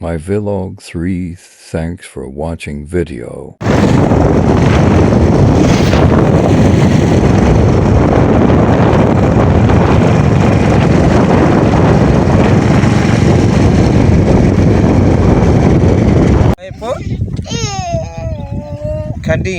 My Vlog 3 thanks for watching video. Kadi.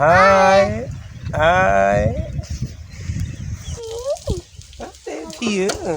Hai. Hai. Dia.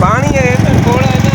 Pani hai to thoda na.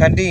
Kadi